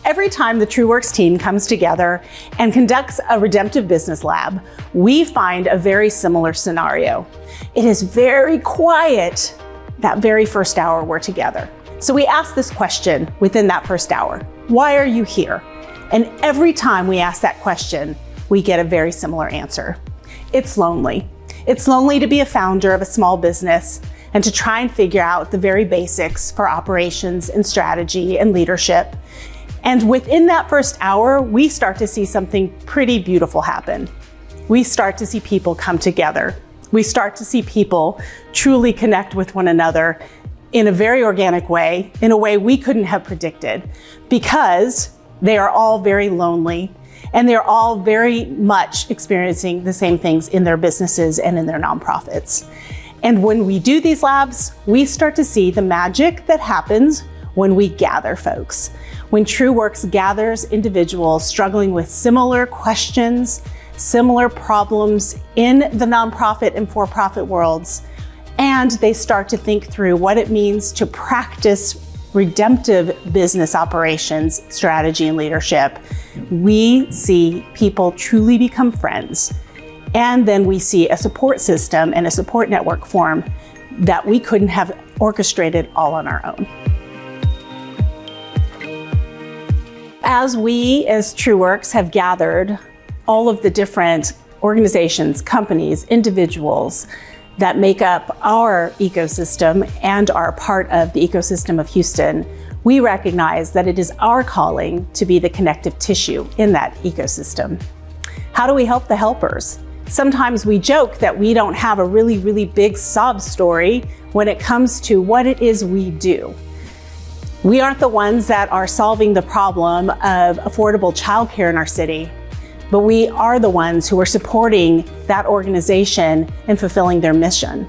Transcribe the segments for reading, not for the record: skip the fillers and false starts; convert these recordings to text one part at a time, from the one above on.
Every time the TrueWorks team comes together and conducts a redemptive business lab, we find a very similar scenario. It is very quiet that very first hour we're together. So we ask this question within that first hour: why are you here? And every time we ask that question, we get a very similar answer. It's lonely. It's lonely to be a founder of a small business and to try and figure out the very basics for operations and strategy and leadership. And within that first hour, we start to see something pretty beautiful happen. We start to see people come together. We start to see people truly connect with one another in a very organic way, in a way we couldn't have predicted, because they are all very lonely and they're all very much experiencing the same things in their businesses and in their nonprofits. And when we do these labs, we start to see the magic that happens when we gather folks. When TrueWorks gathers individuals struggling with similar questions, similar problems in the nonprofit and for-profit worlds, and they start to think through what it means to practice redemptive business operations, strategy, and leadership, we see people truly become friends. And then we see a support system and a support network form that we couldn't have orchestrated all on our own. As we, as TrueWorks, have gathered all of the different organizations, companies, individuals that make up our ecosystem and are part of the ecosystem of Houston, we recognize that it is our calling to be the connective tissue in that ecosystem. How do we help the helpers? Sometimes we joke that we don't have a really, really big sob story when it comes to what it is we do. We aren't the ones that are solving the problem of affordable childcare in our city, but we are the ones who are supporting that organization and fulfilling their mission.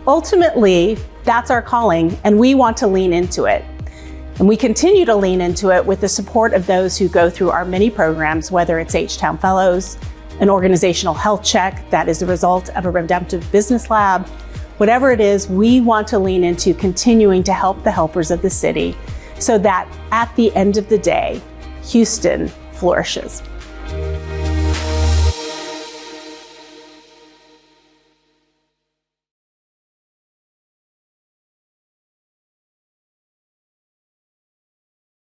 Ultimately, that's our calling, and we want to lean into it. And we continue to lean into it with the support of those who go through our many programs, whether it's H-Town Fellows, an organizational health check that is the result of a redemptive business lab. Whatever it is, we want to lean into continuing to help the helpers of the city so that at the end of the day, Houston flourishes.